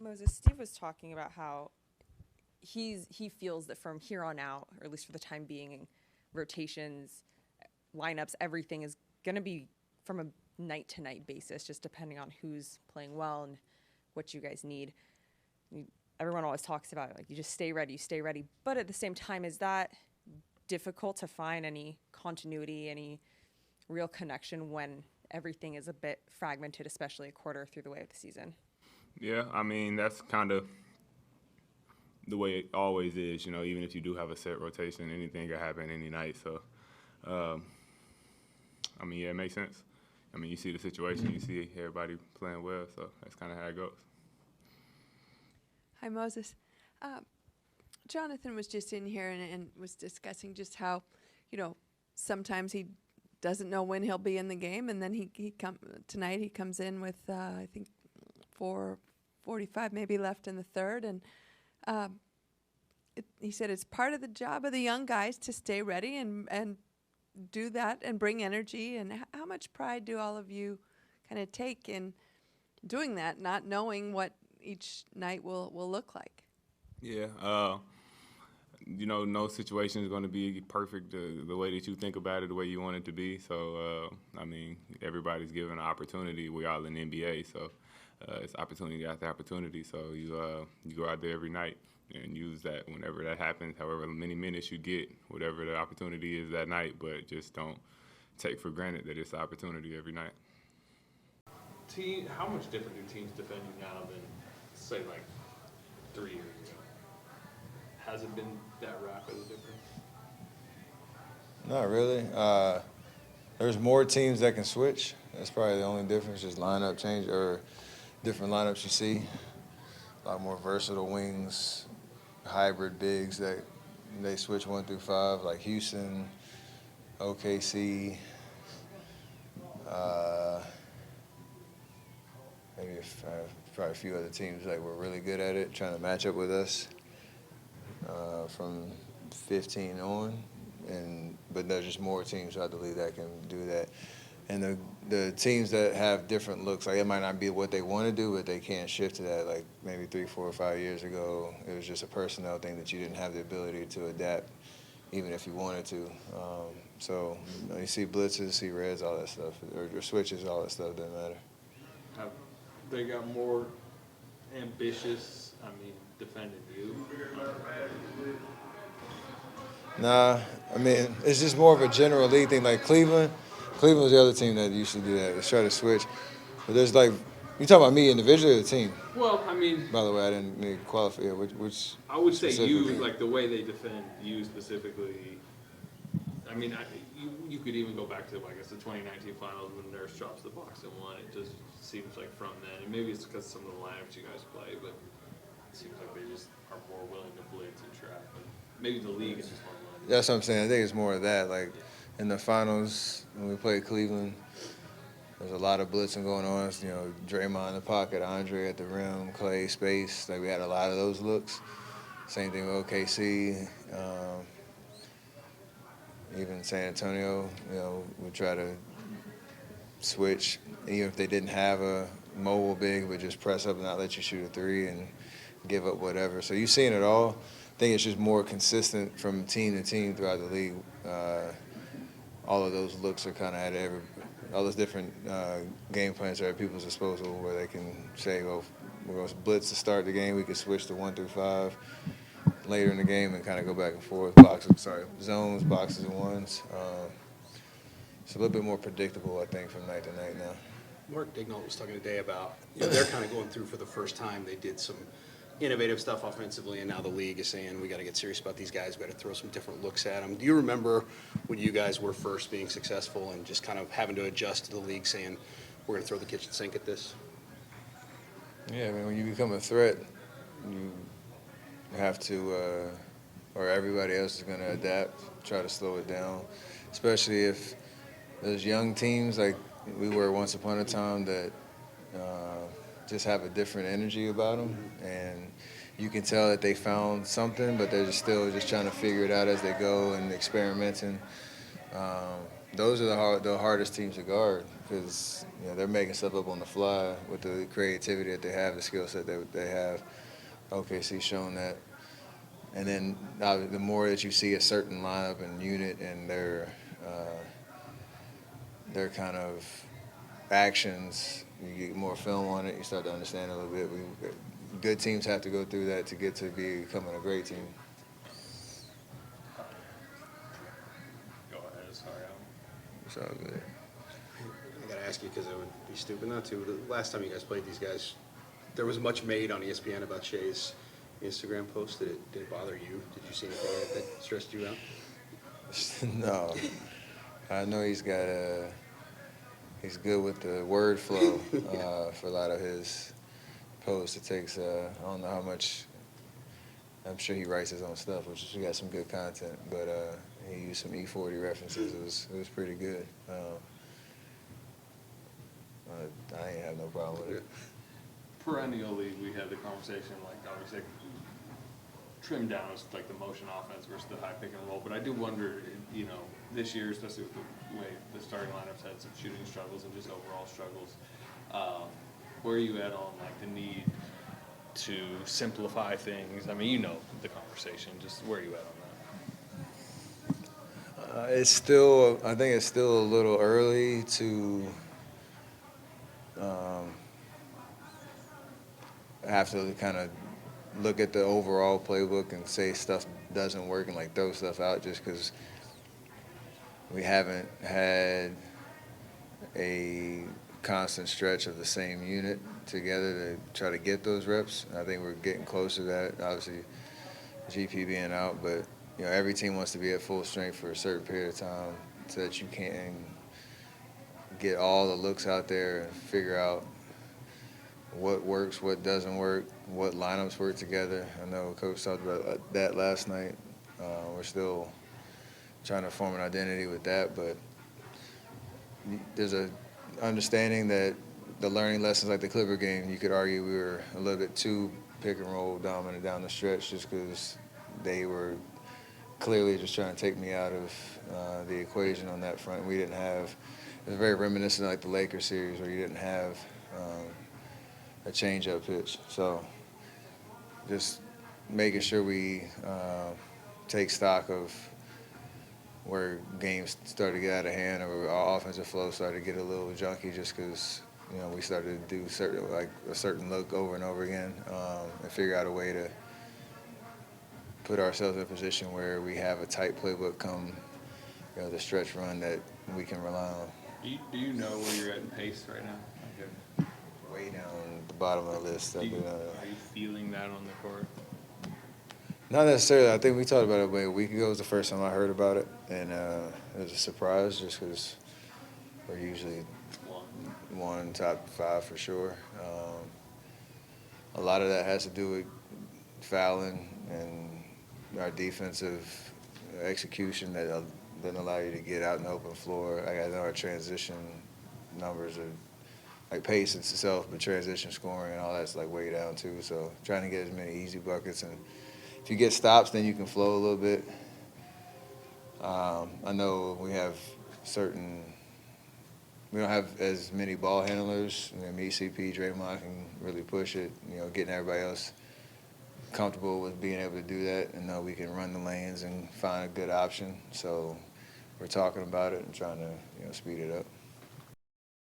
Moses, Steve was talking about how he feels that from here on out, or at least for the time being, rotations, lineups, everything is going to be from a night-to-night basis, just depending on who's playing well and what you guys need. Everyone always talks about it, like you just stay ready. But at the same time, is that difficult to find any continuity, any real connection when everything is a bit fragmented, especially a quarter through the way of the season? Yeah, I mean, that's kind of the way it always is, even if you do have a set rotation, anything can happen any night. So, yeah, it makes sense. I mean, you see the situation, you see everybody playing well, so that's kind of how it goes. Hi, Moses. Jonathan was just in here and was discussing just how, sometimes he doesn't know when he'll be in the game, and then tonight he comes in with I think 4:45 maybe left in the third, and he said it's part of the job of the young guys to stay ready and do that and bring energy. And how much pride do all of you kind of take in doing that, not knowing what each night will look like? Yeah, no situation is going to be perfect the way that you think about it, the way you want it to be. So, everybody's given an opportunity. We're all in the NBA, so it's opportunity after opportunity. So you go out there every night and use that whenever that happens, however many minutes you get, whatever the opportunity is that night, but just don't take for granted that it's an opportunity every night. How much different do teams defend you now than, say, like 3 years ago? Has it been that rapid a difference? Not really. There's more teams that can switch. That's probably the only difference, just lineup change or different lineups you see. A lot more versatile wings, hybrid bigs that they switch 1 through 5, like Houston, OKC, probably a few other teams that were really good at it, trying to match up with us from 15 on. But there's just more teams throughout the league that can do that. And the teams that have different looks, like it might not be what they want to do, but they can't shift to that. Like maybe 3, 4, or 5 years ago, it was just a personnel thing that you didn't have the ability to adapt, even if you wanted to. So you see blitzes, see reds, all that stuff, or switches, all that stuff doesn't matter. Have they got more ambitious, defending you? Nah, it's just more of a general league thing. Like Cleveland was the other team that used to do that. They try to switch. But there's you talking about me individually or the team? Well, By the way, I didn't need to qualify. Which I would say you, like the way they defend you specifically. You could even go back to, I guess, the 2019 finals when Nurse drops the box and won. It just seems like from then, and maybe it's because some of the lineups you guys play, but it seems like they just are more willing to blitz and trap. But maybe the league is just more willing. That's what I'm saying. I think it's more of that. Like in the finals when we played Cleveland, there's a lot of blitzing going on. Draymond in the pocket, Andre at the rim, Clay space. Like we had a lot of those looks. Same thing with OKC. Even San Antonio, would try to switch, even if they didn't have a mobile big, would just press up and not let you shoot a three and give up whatever. So you've seen it all. I think it's just more consistent from team to team throughout the league. All of those looks are kind of at all those different game plans are at people's disposal where they can say, well, we're going to blitz to start the game. We can switch to 1 through 5 later in the game and kind of go back and forth, zones, boxes, and ones. It's a little bit more predictable, I think, from night to night now. Mark Dignault was talking today about they're kind of going through for the first time. They did some innovative stuff offensively, and now the league is saying we got to get serious about these guys. We got to throw some different looks at them. Do you remember when you guys were first being successful and just kind of having to adjust to the league, saying we're going to throw the kitchen sink at this? Yeah, when you become a threat, you have to, or everybody else is going to adapt, try to slow it down, especially if those young teams like we were once upon a time that just have a different energy about them, and you can tell that they found something, but they're still trying to figure it out as they go and experimenting. those are the hardest teams to guard because they're making stuff up on the fly with the creativity that they have, the skill set that they have. OKC shown that. And then the more that you see a certain lineup and unit and their kind of actions, you get more film on it, you start to understand a little bit. Good teams have to go through that to get to becoming a great team. Go ahead, sorry. It's all good. I gotta ask you because I would be stupid not to. The last time you guys played these guys, there was much made on ESPN about Shea's Instagram post. Did it bother you? Did you see anything that stressed you out? No. I know he's he's good with the word flow for a lot of his posts. It takes, I don't know how much, I'm sure he writes his own stuff, which he got some good content, but he used some E40 references. It was pretty good. I ain't have no problem with it. Perennially, we had the conversation, like, obviously, trimmed down as like the motion offense versus the high pick and roll. But I do wonder, this year, especially with the way the starting lineups had some shooting struggles and just overall struggles, where are you at on like the need to simplify things? I mean, the conversation. Just where are you at on that? I think it's still a little early to have to kind of look at the overall playbook and say stuff doesn't work and like throw stuff out just because we haven't had a constant stretch of the same unit together to try to get those reps. I think we're getting closer to that. Obviously, GP being out, but every team wants to be at full strength for a certain period of time so that you can get all the looks out there and figure out what works, what doesn't work, what lineups work together. I know Coach talked about that last night. We're still trying to form an identity with that, but there's a understanding that the learning lessons like the Clipper game, you could argue we were a little bit too pick and roll dominant down the stretch just because they were clearly just trying to take me out of the equation on that front. We didn't have, it was very reminiscent of like the Lakers series where you didn't have a change-up pitch. So just making sure we take stock of where games started to get out of hand or our offensive flow started to get a little junky just because, we started to do a certain look over and over again and figure out a way to put ourselves in a position where we have a tight playbook come the stretch run that we can rely on. Do you know where you're at in pace right now? Way down the bottom of the list. Are you feeling that on the court? Not necessarily. I think we talked about it a week ago. It was the first time I heard about it, and it was a surprise just because we're usually one top 5 for sure. A lot of that has to do with fouling and our defensive execution that doesn't allow you to get out in the open floor. I know our transition numbers are like pace itself, but transition scoring and all that's like way down too. So trying to get as many easy buckets, and if you get stops, then you can flow a little bit. I know we don't have as many ball handlers. Me, CP, Draymond can really push it. Getting everybody else comfortable with being able to do that and know we can run the lanes and find a good option. So we're talking about it and trying to speed it up.